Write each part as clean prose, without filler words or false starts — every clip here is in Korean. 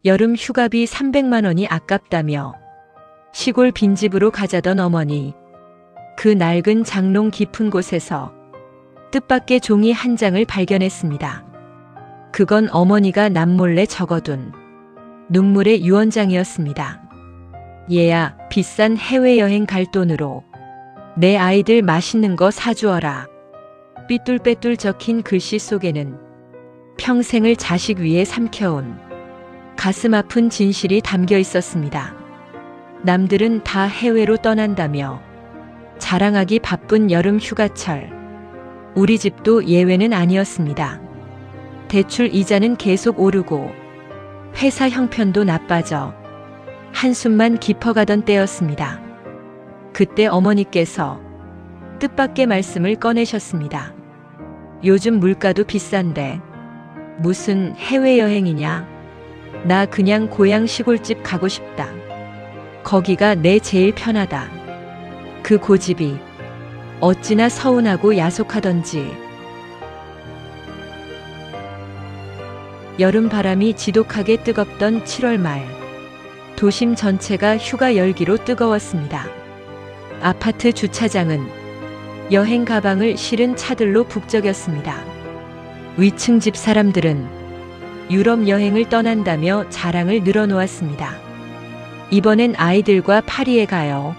여름 휴가비 300만 원이 아깝다며 시골 빈집으로 가자던 어머니. 그 낡은 장롱 깊은 곳에서 뜻밖의 종이 한 장을 발견했습니다. 그건 어머니가 남몰래 적어둔 눈물의 유언장이었습니다. 얘야, 비싼 해외여행 갈 돈으로 내 아이들 맛있는 거 사주어라. 삐뚤빼뚤 적힌 글씨 속에는 평생을 자식 위에 삼켜온 가슴 아픈 진실이 담겨 있었습니다. 남들은 다 해외로 떠난다며 자랑하기 바쁜 여름 휴가철. 우리 집도 예외는 아니었습니다. 대출 이자는 계속 오르고 회사 형편도 나빠져 한숨만 깊어가던 때였습니다. 그때 어머니께서 뜻밖의 말씀을 꺼내셨습니다. 요즘 물가도 비싼데 무슨 해외여행이냐? 나 그냥 고향 시골집 가고 싶다. 거기가 내 제일 편하다. 그 고집이 어찌나 서운하고 야속하던지. 여름 바람이 지독하게 뜨겁던 7월 말. 도심 전체가 휴가 열기로 뜨거웠습니다. 아파트 주차장은 여행 가방을 실은 차들로 북적였습니다. 위층 집 사람들은 유럽 여행을 떠난다며 자랑을 늘어놓았습니다. 이번엔 아이들과 파리에 가요.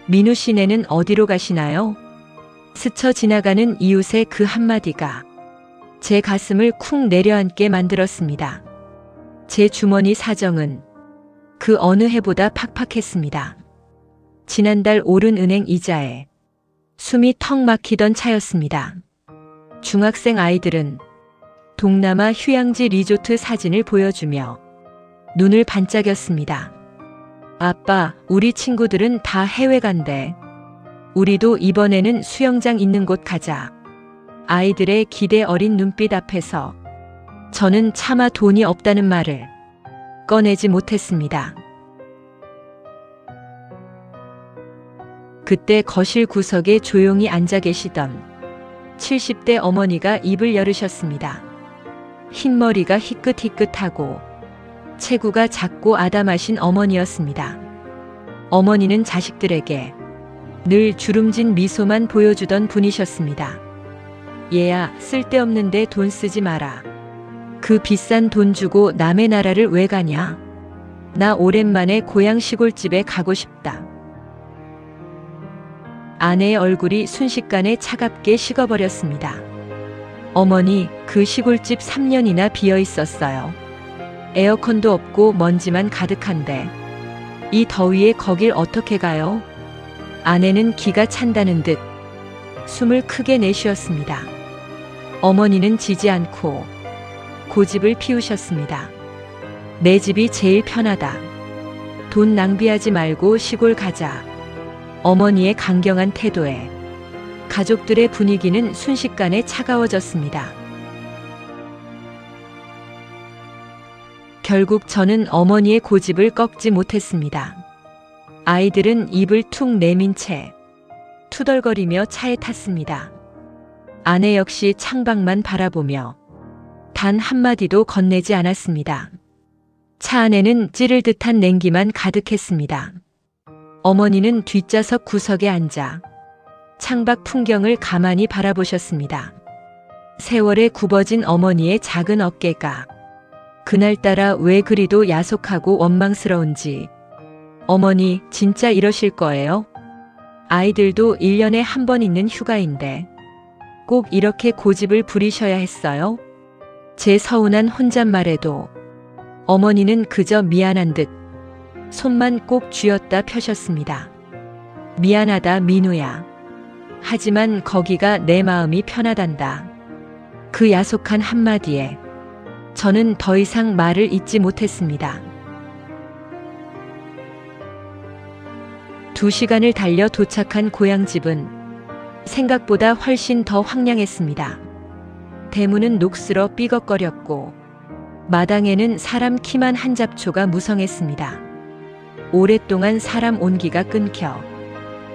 민우 씨네는 어디로 가시나요? 스쳐 지나가는 이웃의 그 한마디가 제 가슴을 쿵 내려앉게 만들었습니다. 제 주머니 사정은 그 어느 해보다 팍팍했습니다. 지난달 오른 은행 이자에 숨이 턱 막히던 차였습니다. 중학생 아이들은 동남아 휴양지 리조트 사진을 보여주며 눈을 반짝였습니다. 아빠, 우리 친구들은 다 해외 간대. 우리도 이번에는 수영장 있는 곳 가자. 아이들의 기대 어린 눈빛 앞에서 저는 차마 돈이 없다는 말을 꺼내지 못했습니다. 그때 거실 구석에 조용히 앉아 계시던 70대 어머니가 입을 열으셨습니다. 흰머리가 희끗희끗하고 체구가 작고 아담하신 어머니였습니다. 어머니는 자식들에게 늘 주름진 미소만 보여주던 분이셨습니다. 얘야, 쓸데없는데 돈 쓰지 마라. 그 비싼 돈 주고 남의 나라를 왜 가냐? 나 오랜만에 고향 시골집에 가고 싶다. 아내의 얼굴이 순식간에 차갑게 식어버렸습니다. 어머니, 그 시골집 3년이나 비어 있었어요. 에어컨도 없고 먼지만 가득한데 이 더위에 거길 어떻게 가요? 아내는 기가 찬다는 듯 숨을 크게 내쉬었습니다. 어머니는 지지 않고 고집을 피우셨습니다. 내 집이 제일 편하다. 돈 낭비하지 말고 시골 가자. 어머니의 강경한 태도에 가족들의 분위기는 순식간에 차가워졌습니다. 결국 저는 어머니의 고집을 꺾지 못했습니다. 아이들은 입을 툭 내민 채 투덜거리며 차에 탔습니다. 아내 역시 창밖만 바라보며 단 한마디도 건네지 않았습니다. 차 안에는 찌를 듯한 냉기만 가득했습니다. 어머니는 뒷좌석 구석에 앉아 창밖 풍경을 가만히 바라보셨습니다. 세월에 굽어진 어머니의 작은 어깨가 그날따라 왜 그리도 야속하고 원망스러운지. 어머니, 진짜 이러실 거예요? 아이들도 1년에 한 번 있는 휴가인데 꼭 이렇게 고집을 부리셔야 했어요? 제 서운한 혼잣말에도 어머니는 그저 미안한 듯 손만 꼭 쥐었다 펴셨습니다. 미안하다, 민우야. 하지만 거기가 내 마음이 편하단다. 그 야속한 한마디에 저는 더 이상 말을 잇지 못했습니다. 2시간을 달려 도착한 고향집은 생각보다 훨씬 더 황량했습니다. 대문은 녹슬어 삐걱거렸고 마당에는 사람 키만 한 잡초가 무성했습니다. 오랫동안 사람 온기가 끊겨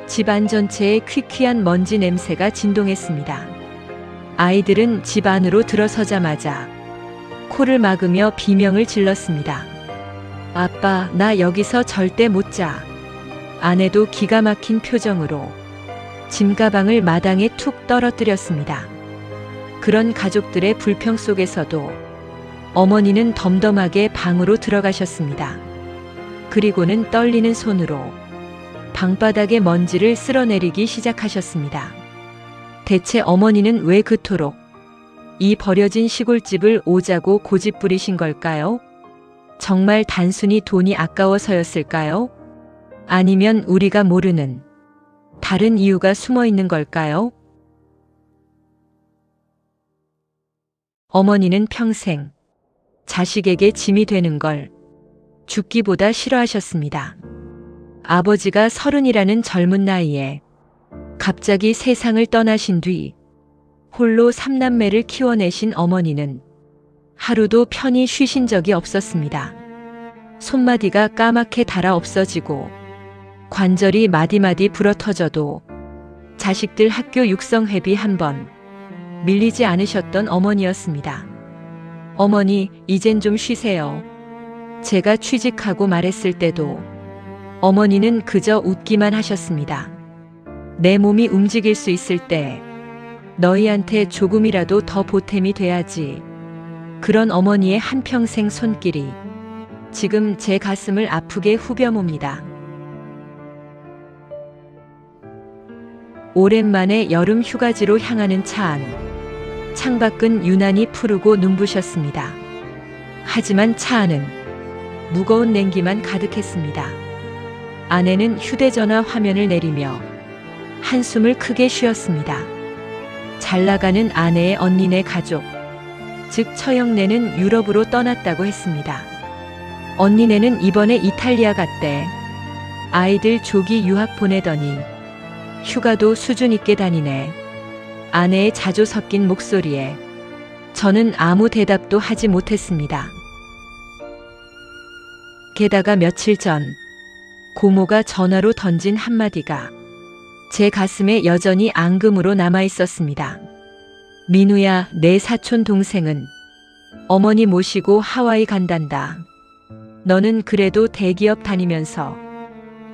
집 안 전체에 퀴퀴한 먼지 냄새가 진동했습니다. 아이들은 집 안으로 들어서자마자 코를 막으며 비명을 질렀습니다. 아빠, 나 여기서 절대 못 자. 아내도 기가 막힌 표정으로 짐가방을 마당에 툭 떨어뜨렸습니다. 그런 가족들의 불평 속에서도 어머니는 덤덤하게 방으로 들어가셨습니다. 그리고는 떨리는 손으로 방바닥의 먼지를 쓸어내리기 시작하셨습니다. 대체 어머니는 왜 그토록 이 버려진 시골집을 오자고 고집부리신 걸까요? 정말 단순히 돈이 아까워서였을까요? 아니면 우리가 모르는 다른 이유가 숨어 있는 걸까요? 어머니는 평생 자식에게 짐이 되는 걸 죽기보다 싫어하셨습니다. 아버지가 30이라는 젊은 나이에 갑자기 세상을 떠나신 뒤 홀로 3남매를 키워내신 어머니는 하루도 편히 쉬신 적이 없었습니다. 손마디가 까맣게 닳아 없어지고 관절이 마디마디 부러터져도 자식들 학교 육성회비 한 번 밀리지 않으셨던 어머니였습니다. 어머니, 이젠 좀 쉬세요. 제가 취직하고 말했을 때도 어머니는 그저 웃기만 하셨습니다. 내 몸이 움직일 수 있을 때 너희한테 조금이라도 더 보탬이 돼야지. 그런 어머니의 한평생 손길이 지금 제 가슴을 아프게 후벼뭅니다. 오랜만에 여름 휴가지로 향하는 차 안. 창밖은 유난히 푸르고 눈부셨습니다. 하지만 차 안은 무거운 냉기만 가득했습니다. 아내는 휴대전화 화면을 내리며 한숨을 크게 쉬었습니다. 잘 나가는 아내의 언니네 가족, 즉 처형네는 유럽으로 떠났다고 했습니다. 언니네는 이번에 이탈리아 갔대. 아이들 조기 유학 보내더니 휴가도 수준 있게 다니네. 아내의 자주 섞인 목소리에 저는 아무 대답도 하지 못했습니다. 게다가 며칠 전 고모가 전화로 던진 한마디가 제 가슴에 여전히 앙금으로 남아 있었습니다. 민우야, 내 사촌 동생은 어머니 모시고 하와이 간단다. 너는 그래도 대기업 다니면서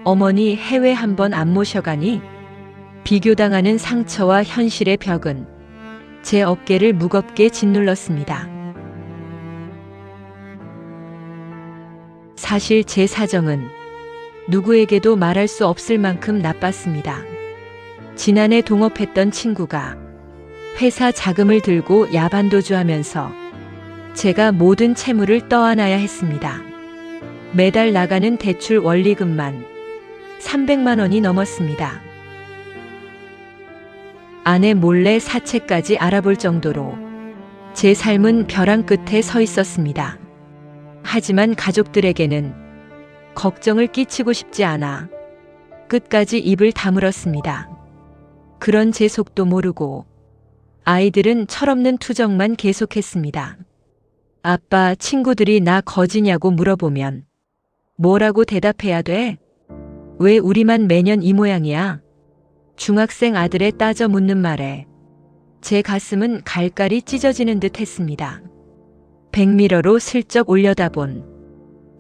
어머니 해외 한 번 안 모셔가니? 비교당하는 상처와 현실의 벽은 제 어깨를 무겁게 짓눌렀습니다. 사실 제 사정은 누구에게도 말할 수 없을 만큼 나빴습니다. 지난해 동업했던 친구가 회사 자금을 들고 야반도주하면서 제가 모든 채무를 떠안아야 했습니다. 매달 나가는 대출 원리금만 300만 원이 넘었습니다. 아내 몰래 사채까지 알아볼 정도로 제 삶은 벼랑 끝에 서 있었습니다. 하지만 가족들에게는 걱정을 끼치고 싶지 않아 끝까지 입을 다물었습니다. 그런 제 속도 모르고 아이들은 철없는 투정만 계속했습니다. 아빠, 친구들이 나 거지냐고 물어보면 뭐라고 대답해야 돼? 왜 우리만 매년 이 모양이야? 중학생 아들의 따져 묻는 말에 제 가슴은 갈갈이 찢어지는 듯 했습니다. 백미러로 슬쩍 올려다본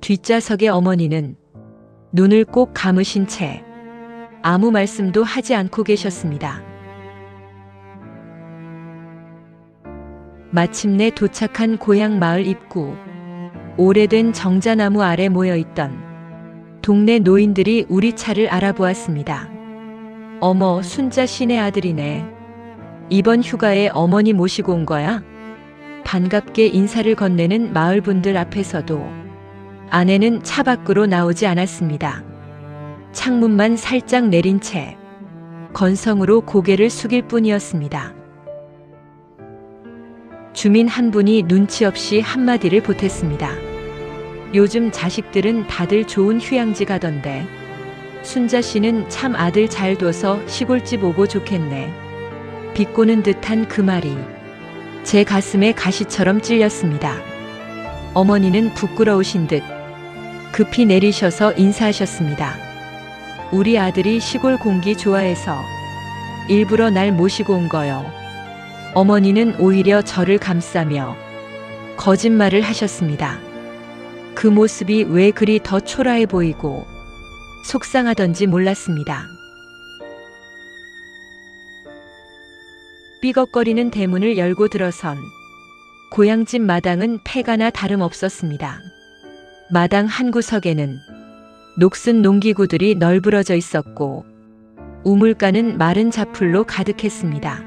뒷좌석의 어머니는 눈을 꼭 감으신 채 아무 말씀도 하지 않고 계셨습니다. 마침내 도착한 고향 마을 입구. 오래된 정자나무 아래 모여있던 동네 노인들이 우리 차를 알아보았습니다. 어머, 순자 씨네 아들이네. 이번 휴가에 어머니 모시고 온 거야? 반갑게 인사를 건네는 마을분들 앞에서도 아내는 차 밖으로 나오지 않았습니다. 창문만 살짝 내린 채 건성으로 고개를 숙일 뿐이었습니다. 주민 한 분이 눈치 없이 한마디를 보탰습니다. 요즘 자식들은 다들 좋은 휴양지 가던데 순자 씨는 참 아들 잘 둬서 시골집 오고 좋겠네. 비꼬는 듯한 그 말이 제 가슴에 가시처럼 찔렸습니다. 어머니는 부끄러우신 듯 급히 내리셔서 인사하셨습니다. 우리 아들이 시골 공기 좋아해서 일부러 날 모시고 온 거요. 어머니는 오히려 저를 감싸며 거짓말을 하셨습니다. 그 모습이 왜 그리 더 초라해 보이고 속상하던지 몰랐습니다. 삐걱거리는 대문을 열고 들어선 고향집 마당은 폐가나 다름없었습니다. 마당 한 구석에는 녹슨 농기구들이 널브러져 있었고 우물가는 마른 자풀로 가득했습니다.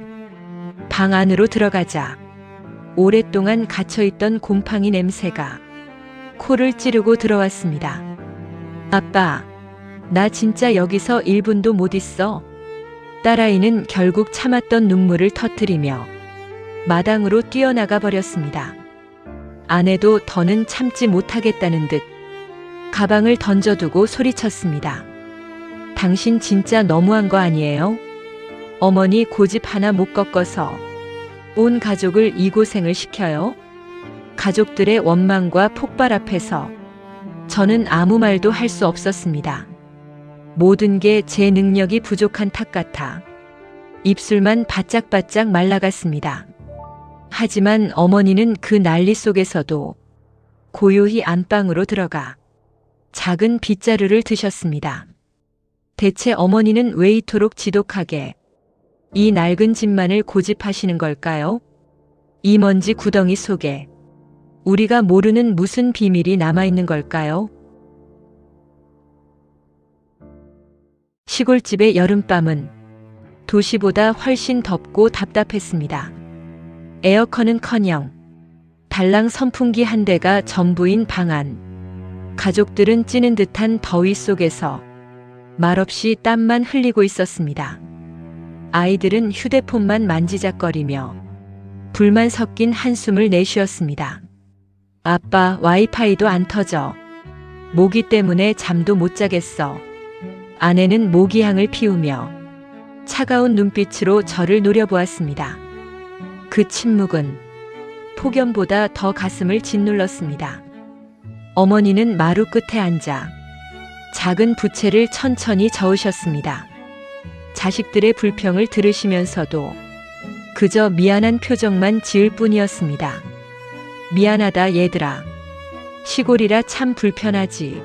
방 안으로 들어가자 오랫동안 갇혀있던 곰팡이 냄새가 코를 찌르고 들어왔습니다. 아빠, 나 진짜 여기서 1분도 못 있어. 딸아이는 결국 참았던 눈물을 터뜨리며 마당으로 뛰어나가 버렸습니다. 아내도 더는 참지 못하겠다는 듯 가방을 던져두고 소리쳤습니다. 당신 진짜 너무한 거 아니에요? 어머니 고집 하나 못 꺾어서 온 가족을 이 고생을 시켜요? 가족들의 원망과 폭발 앞에서 저는 아무 말도 할 수 없었습니다. 모든 게 제 능력이 부족한 탓 같아 입술만 바짝바짝 말라갔습니다. 하지만 어머니는 그 난리 속에서도 고요히 안방으로 들어가 작은 빗자루를 드셨습니다. 대체 어머니는 왜 이토록 지독하게 이 낡은 집만을 고집하시는 걸까요? 이 먼지 구덩이 속에 우리가 모르는 무슨 비밀이 남아있는 걸까요? 시골집의 여름밤은 도시보다 훨씬 덥고 답답했습니다. 에어컨은커녕 달랑 선풍기 한 대가 전부인 방 안. 가족들은 찌는 듯한 더위 속에서 말없이 땀만 흘리고 있었습니다. 아이들은 휴대폰만 만지작거리며 불만 섞인 한숨을 내쉬었습니다. 아빠, 와이파이도 안 터져. 모기 때문에 잠도 못 자겠어. 아내는 모기향을 피우며 차가운 눈빛으로 저를 노려보았습니다. 그 침묵은 폭염보다 더 가슴을 짓눌렀습니다. 어머니는 마루 끝에 앉아 작은 부채를 천천히 저으셨습니다. 자식들의 불평을 들으시면서도 그저 미안한 표정만 지을 뿐이었습니다. 미안하다 얘들아. 시골이라 참 불편하지.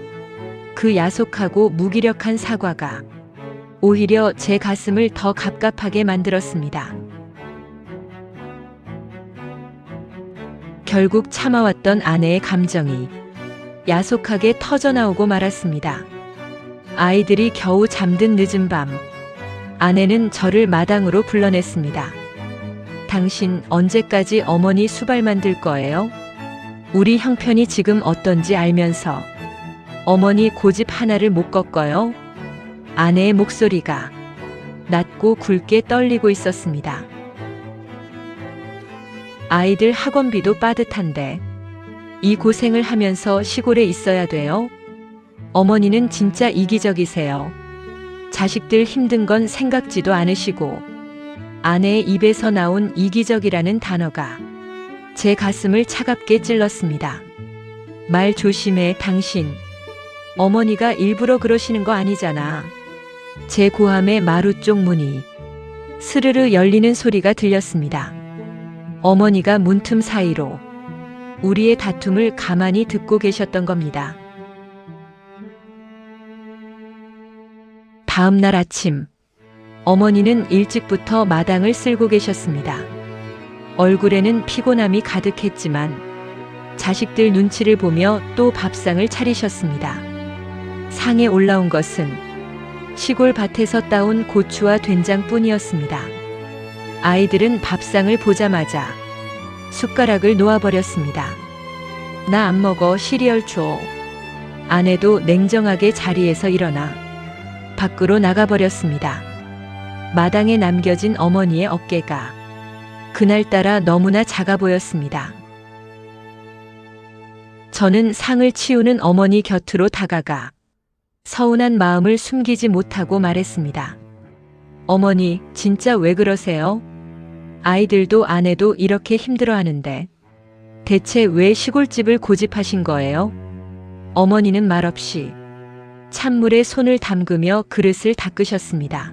그 야속하고 무기력한 사과가 오히려 제 가슴을 더 갑갑하게 만들었습니다. 결국 참아왔던 아내의 감정이 야속하게 터져나오고 말았습니다. 아이들이 겨우 잠든 늦은 밤, 아내는 저를 마당으로 불러냈습니다. 당신 언제까지 어머니 수발만 들 거예요? 우리 형편이 지금 어떤지 알면서 어머니 고집 하나를 못 꺾어요? 아내의 목소리가 낮고 굵게 떨리고 있었습니다. 아이들 학원비도 빠듯한데 이 고생을 하면서 시골에 있어야 돼요? 어머니는 진짜 이기적이세요. 자식들 힘든 건 생각지도 않으시고 아내의 입에서 나온 이기적이라는 단어가 제 가슴을 차갑게 찔렀습니다. 말 조심해 당신. 어머니가 일부러 그러시는 거 아니잖아. 제 고함의 마루 쪽 문이 스르르 열리는 소리가 들렸습니다. 어머니가 문틈 사이로 우리의 다툼을 가만히 듣고 계셨던 겁니다. 다음 날 아침, 어머니는 일찍부터 마당을 쓸고 계셨습니다. 얼굴에는 피곤함이 가득했지만 자식들 눈치를 보며 또 밥상을 차리셨습니다. 상에 올라온 것은 시골 밭에서 따온 고추와 된장뿐이었습니다. 아이들은 밥상을 보자마자 숟가락을 놓아버렸습니다. 나 안 먹어, 시리얼 줘. 아내도 냉정하게 자리에서 일어나 밖으로 나가버렸습니다. 마당에 남겨진 어머니의 어깨가 그날따라 너무나 작아 보였습니다. 저는 상을 치우는 어머니 곁으로 다가가 서운한 마음을 숨기지 못하고 말했습니다. 어머니, 진짜 왜 그러세요? 아이들도 아내도 이렇게 힘들어하는데 대체 왜 시골집을 고집하신 거예요? 어머니는 말없이 찬물에 손을 담그며 그릇을 닦으셨습니다.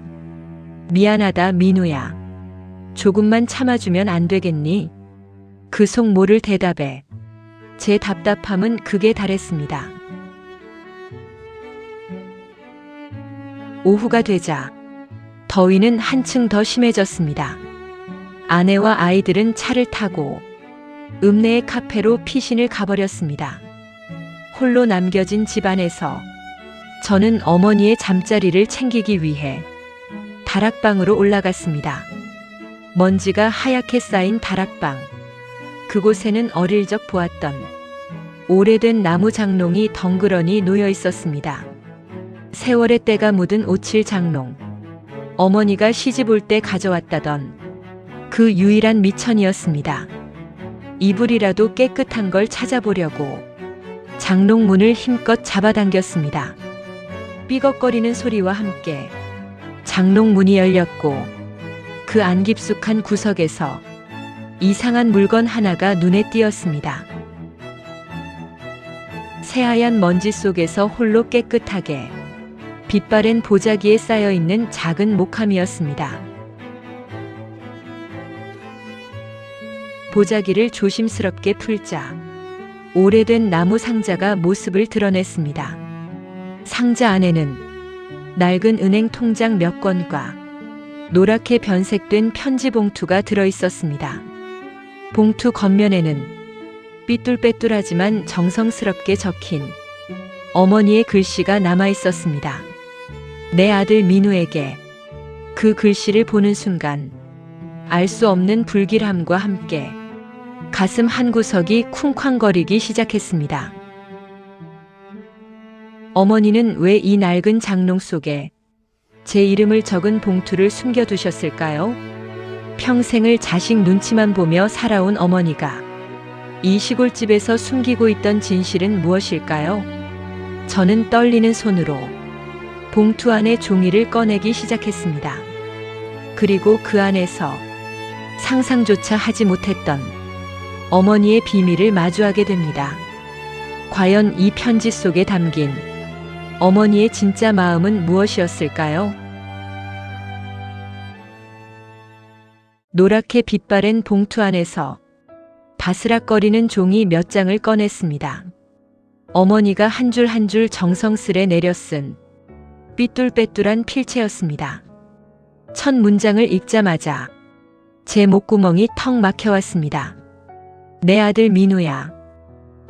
미안하다, 민우야. 조금만 참아주면 안 되겠니? 그 속 모를 대답에 제 답답함은 극에 달했습니다. 오후가 되자 더위는 한층 더 심해졌습니다. 아내와 아이들은 차를 타고 읍내의 카페로 피신을 가버렸습니다. 홀로 남겨진 집안에서 저는 어머니의 잠자리를 챙기기 위해 다락방으로 올라갔습니다. 먼지가 하얗게 쌓인 다락방. 그곳에는 어릴 적 보았던 오래된 나무 장롱이 덩그러니 놓여 있었습니다. 세월의 때가 묻은 오칠 장롱. 어머니가 시집 올 때 가져왔다던 그 유일한 미천이었습니다. 이불이라도 깨끗한 걸 찾아보려고 장롱 문을 힘껏 잡아당겼습니다. 삐걱거리는 소리와 함께 장롱 문이 열렸고 그 안 깊숙한 구석에서 이상한 물건 하나가 눈에 띄었습니다. 새하얀 먼지 속에서 홀로 깨끗하게 빛바랜 보자기에 쌓여있는 작은 목함이었습니다. 보자기를 조심스럽게 풀자 오래된 나무 상자가 모습을 드러냈습니다. 상자 안에는 낡은 은행 통장 몇 건과 노랗게 변색된 편지 봉투가 들어있었습니다. 봉투 겉면에는 삐뚤빼뚤하지만 정성스럽게 적힌 어머니의 글씨가 남아있었습니다. 내 아들 민우에게. 그 글씨를 보는 순간 알 수 없는 불길함과 함께 가슴 한구석이 쿵쾅거리기 시작했습니다. 어머니는 왜 이 낡은 장롱 속에 제 이름을 적은 봉투를 숨겨두셨을까요? 평생을 자식 눈치만 보며 살아온 어머니가 이 시골집에서 숨기고 있던 진실은 무엇일까요? 저는 떨리는 손으로 봉투 안의 종이를 꺼내기 시작했습니다. 그리고 그 안에서 상상조차 하지 못했던 어머니의 비밀을 마주하게 됩니다. 과연 이 편지 속에 담긴 어머니의 진짜 마음은 무엇이었을까요? 노랗게 빛바랜 봉투 안에서 바스락거리는 종이 몇 장을 꺼냈습니다. 어머니가 한 줄 한 줄 정성스레 내려쓴 삐뚤빼뚤한 필체였습니다. 첫 문장을 읽자마자 제 목구멍이 턱 막혀왔습니다. 내 아들 민우야.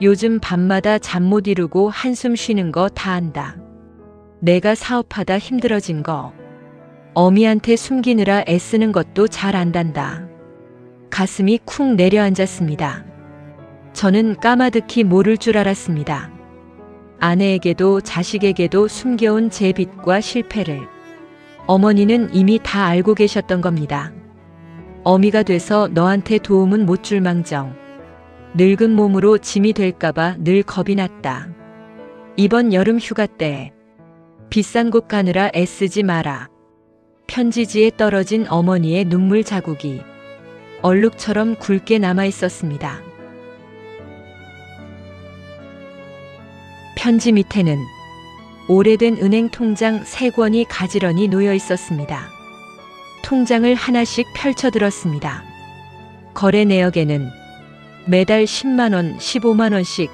요즘 밤마다 잠 못 이루고 한숨 쉬는 거 다 안다. 내가 사업하다 힘들어진 거, 어미한테 숨기느라 애쓰는 것도 잘 안단다. 가슴이 쿵 내려앉았습니다. 저는 까마득히 모를 줄 알았습니다. 아내에게도 자식에게도 숨겨온 제 빚과 실패를 어머니는 이미 다 알고 계셨던 겁니다. 어미가 돼서 너한테 도움은 못 줄 망정 늙은 몸으로 짐이 될까봐 늘 겁이 났다. 이번 여름 휴가 때 비싼 곳 가느라 애쓰지 마라. 편지지에 떨어진 어머니의 눈물 자국이 얼룩처럼 굵게 남아 있었습니다. 편지 밑에는 오래된 은행 통장 3권이 가지런히 놓여 있었습니다. 통장을 하나씩 펼쳐들었습니다. 거래 내역에는 매달 10만원, 15만원씩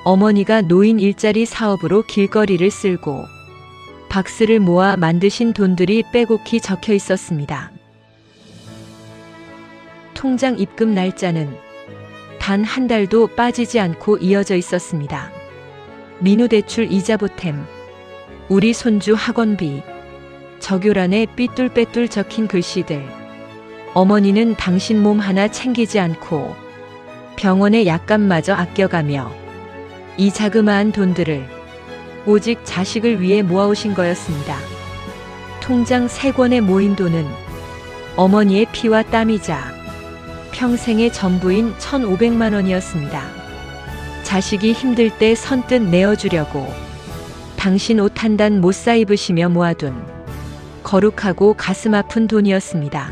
어머니가 노인 일자리 사업으로 길거리를 쓸고 박스를 모아 만드신 돈들이 빼곡히 적혀 있었습니다. 통장 입금 날짜는 단 한 달도 빠지지 않고 이어져 있었습니다. 민우 대출 이자 보탬, 우리 손주 학원비, 적요란에 삐뚤빼뚤 적힌 글씨들. 어머니는 당신 몸 하나 챙기지 않고 병원의 약값마저 아껴가며 이 자그마한 돈들을 오직 자식을 위해 모아오신 거였습니다. 통장 3권에 모인 돈은 어머니의 피와 땀이자 평생의 전부인 1,500만 원이었습니다. 자식이 힘들 때 선뜻 내어주려고 당신 옷 한 단 못 사 입으시며 모아둔 거룩하고 가슴 아픈 돈이었습니다.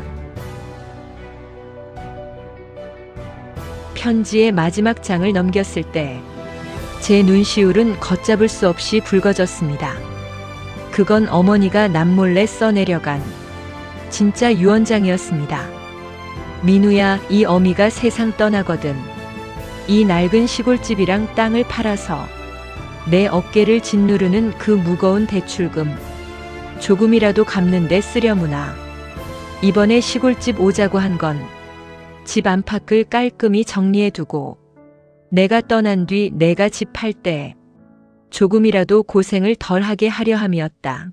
편지의 마지막 장을 넘겼을 때 제 눈시울은 걷잡을 수 없이 붉어졌습니다. 그건 어머니가 남몰래 써내려간 진짜 유언장이었습니다. 민우야, 이 어미가 세상 떠나거든 이 낡은 시골집이랑 땅을 팔아서 내 어깨를 짓누르는 그 무거운 대출금 조금이라도 갚는 데 쓰려무나. 이번에 시골집 오자고 한 건 집 안팎을 깔끔히 정리해두고 내가 떠난 뒤 내가 집 팔 때 조금이라도 고생을 덜하게 하려 함이었다.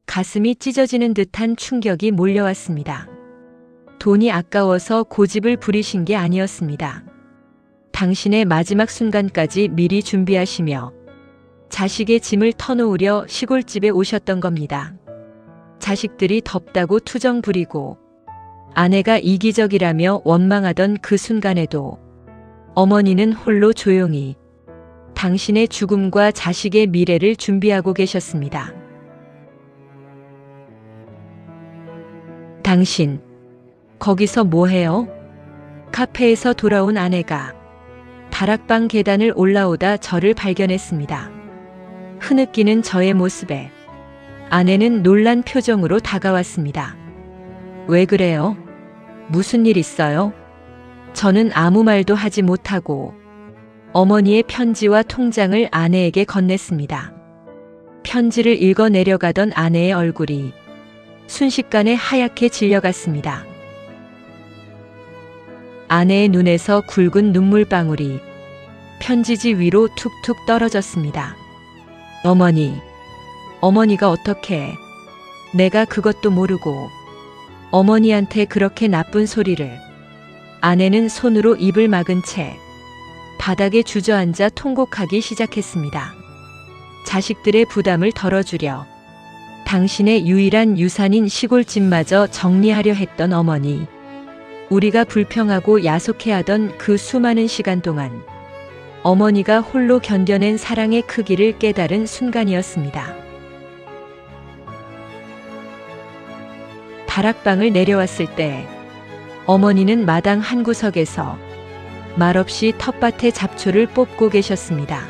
가슴이 찢어지는 듯한 충격이 몰려왔습니다. 돈이 아까워서 고집을 부리신 게 아니었습니다. 당신의 마지막 순간까지 미리 준비하시며 자식의 짐을 터놓으려 시골집에 오셨던 겁니다. 자식들이 덥다고 투정 부리고 아내가 이기적이라며 원망하던 그 순간에도 어머니는 홀로 조용히 당신의 죽음과 자식의 미래를 준비하고 계셨습니다. 당신, 거기서 뭐해요? 카페에서 돌아온 아내가 다락방 계단을 올라오다 저를 발견했습니다. 흐느끼는 저의 모습에 아내는 놀란 표정으로 다가왔습니다. 왜 그래요? 무슨 일 있어요? 저는 아무 말도 하지 못하고 어머니의 편지와 통장을 아내에게 건넸습니다. 편지를 읽어 내려가던 아내의 얼굴이 순식간에 하얗게 질려갔습니다. 아내의 눈에서 굵은 눈물방울이 편지지 위로 툭툭 떨어졌습니다. 어머니가 어떻게, 내가 그것도 모르고 어머니한테 그렇게 나쁜 소리를. 아내는 손으로 입을 막은 채 바닥에 주저앉아 통곡하기 시작했습니다. 자식들의 부담을 덜어주려 당신의 유일한 유산인 시골집마저 정리하려 했던 어머니. 우리가 불평하고 야속해하던 그 수많은 시간 동안 어머니가 홀로 견뎌낸 사랑의 크기를 깨달은 순간이었습니다. 다락방을 내려왔을 때 어머니는 마당 한 구석에서 말없이 텃밭의 잡초를 뽑고 계셨습니다.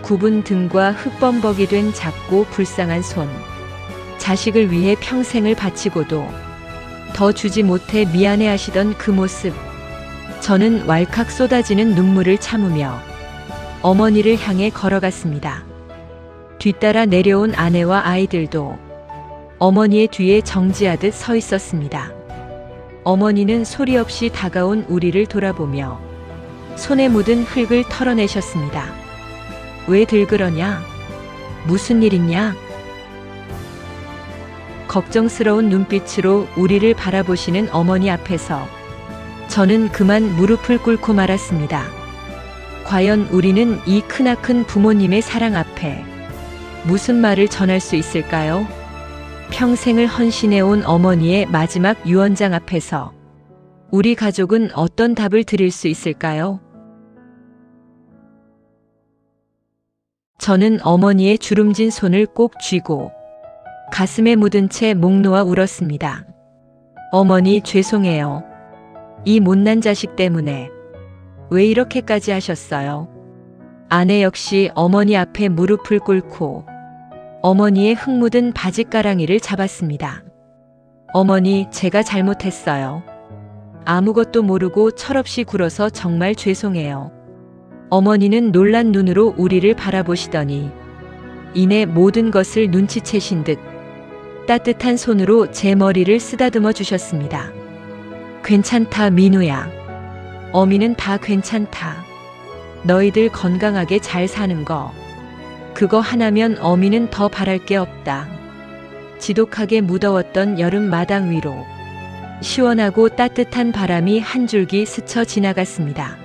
굽은 등과 흙범벅이 된 작고 불쌍한 손. 자식을 위해 평생을 바치고도 더 주지 못해 미안해하시던 그 모습. 저는 왈칵 쏟아지는 눈물을 참으며 어머니를 향해 걸어갔습니다. 뒤따라 내려온 아내와 아이들도 어머니의 뒤에 정지하듯 서 있었습니다. 어머니는 소리 없이 다가온 우리를 돌아보며 손에 묻은 흙을 털어내셨습니다. 왜들 그러냐? 무슨 일 있냐? 걱정스러운 눈빛으로 우리를 바라보시는 어머니 앞에서 저는 그만 무릎을 꿇고 말았습니다. 과연 우리는 이 크나큰 부모님의 사랑 앞에 무슨 말을 전할 수 있을까요? 평생을 헌신해온 어머니의 마지막 유언장 앞에서 우리 가족은 어떤 답을 드릴 수 있을까요? 저는 어머니의 주름진 손을 꼭 쥐고 가슴에 묻은 채 목 놓아 울었습니다. 어머니 죄송해요. 이 못난 자식 때문에 왜 이렇게까지 하셨어요? 아내 역시 어머니 앞에 무릎을 꿇고 어머니의 흙 묻은 바짓가랑이를 잡았습니다. 어머니, 제가 잘못했어요. 아무것도 모르고 철없이 굴어서 정말 죄송해요. 어머니는 놀란 눈으로 우리를 바라보시더니 이내 모든 것을 눈치채신 듯 따뜻한 손으로 제 머리를 쓰다듬어 주셨습니다. 괜찮다, 민우야. 어미는 다 괜찮다. 너희들 건강하게 잘 사는 거. 그거 하나면 어미는 더 바랄 게 없다. 지독하게 무더웠던 여름 마당 위로 시원하고 따뜻한 바람이 한 줄기 스쳐 지나갔습니다.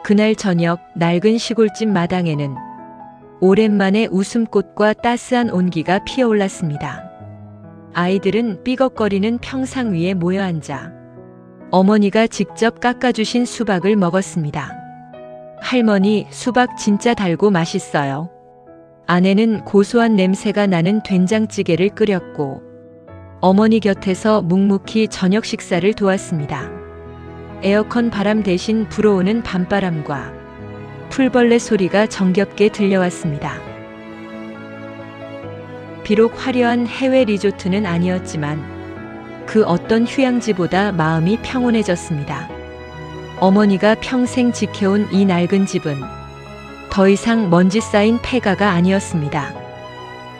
그날 저녁 낡은 시골집 마당에는 오랜만에 웃음꽃과 따스한 온기가 피어올랐습니다. 아이들은 삐걱거리는 평상 위에 모여 앉아 어머니가 직접 깎아주신 수박을 먹었습니다. 할머니, 수박 진짜 달고 맛있어요. 아내는 고소한 냄새가 나는 된장찌개를 끓였고 어머니 곁에서 묵묵히 저녁 식사를 도왔습니다. 에어컨 바람 대신 불어오는 밤바람과 풀벌레 소리가 정겹게 들려왔습니다. 비록 화려한 해외 리조트는 아니었지만 그 어떤 휴양지보다 마음이 평온해졌습니다. 어머니가 평생 지켜온 이 낡은 집은 더 이상 먼지 쌓인 폐가가 아니었습니다.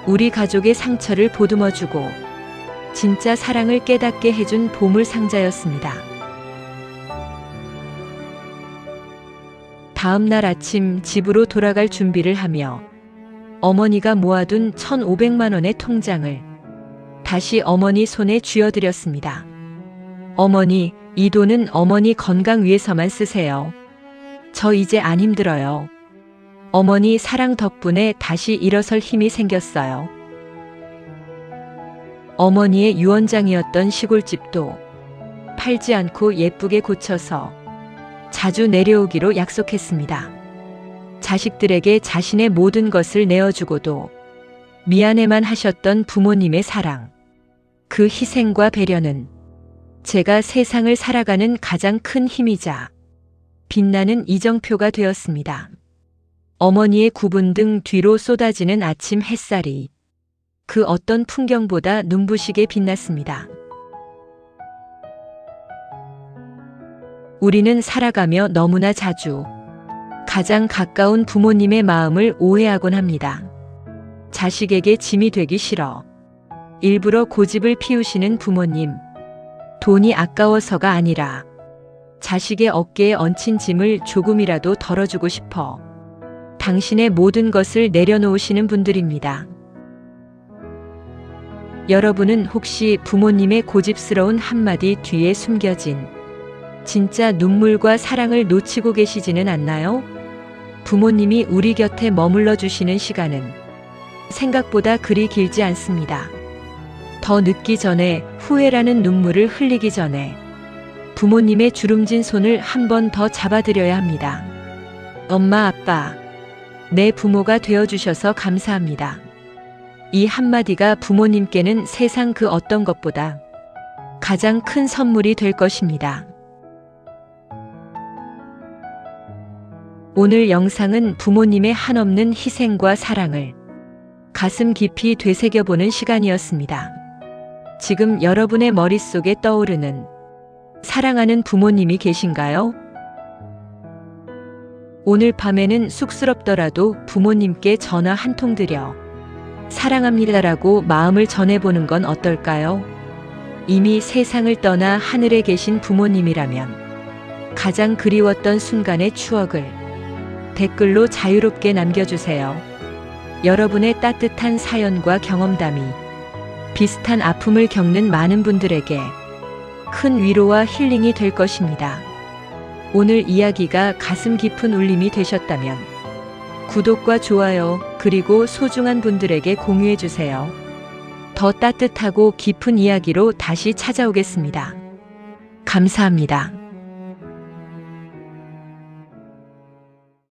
우리 가족의 상처를 보듬어주고 진짜 사랑을 깨닫게 해준 보물 상자였습니다. 다음 날 아침 집으로 돌아갈 준비를 하며 어머니가 모아둔 1,500만 원의 통장을 다시 어머니 손에 쥐어드렸습니다. 어머니, 이 돈은 어머니 건강 위해서만 쓰세요. 저 이제 안 힘들어요. 어머니 사랑 덕분에 다시 일어설 힘이 생겼어요. 어머니의 유언장이었던 시골집도 팔지 않고 예쁘게 고쳐서 자주 내려오기로 약속했습니다. 자식들에게 자신의 모든 것을 내어주고도 미안해만 하셨던 부모님의 사랑, 그 희생과 배려는 제가 세상을 살아가는 가장 큰 힘이자 빛나는 이정표가 되었습니다. 어머니의 구분 등 뒤로 쏟아지는 아침 햇살이 그 어떤 풍경보다 눈부시게 빛났습니다. 우리는 살아가며 너무나 자주 가장 가까운 부모님의 마음을 오해하곤 합니다. 자식에게 짐이 되기 싫어 일부러 고집을 피우시는 부모님, 돈이 아까워서가 아니라 자식의 어깨에 얹힌 짐을 조금이라도 덜어주고 싶어 당신의 모든 것을 내려놓으시는 분들입니다. 여러분은 혹시 부모님의 고집스러운 한마디 뒤에 숨겨진 진짜 눈물과 사랑을 놓치고 계시지는 않나요? 부모님이 우리 곁에 머물러 주시는 시간은 생각보다 그리 길지 않습니다. 더 늦기 전에, 후회라는 눈물을 흘리기 전에 부모님의 주름진 손을 한 번 더 잡아드려야 합니다. 엄마, 아빠, 내 부모가 되어주셔서 감사합니다. 이 한마디가 부모님께는 세상 그 어떤 것보다 가장 큰 선물이 될 것입니다. 오늘 영상은 부모님의 한없는 희생과 사랑을 가슴 깊이 되새겨보는 시간이었습니다. 지금 여러분의 머릿속에 떠오르는 사랑하는 부모님이 계신가요? 오늘 밤에는 쑥스럽더라도 부모님께 전화 한 통 드려 사랑합니다라고 마음을 전해보는 건 어떨까요? 이미 세상을 떠나 하늘에 계신 부모님이라면 가장 그리웠던 순간의 추억을 댓글로 자유롭게 남겨주세요. 여러분의 따뜻한 사연과 경험담이 비슷한 아픔을 겪는 많은 분들에게 큰 위로와 힐링이 될 것입니다. 오늘 이야기가 가슴 깊은 울림이 되셨다면 구독과 좋아요, 그리고 소중한 분들에게 공유해주세요. 더 따뜻하고 깊은 이야기로 다시 찾아오겠습니다. 감사합니다.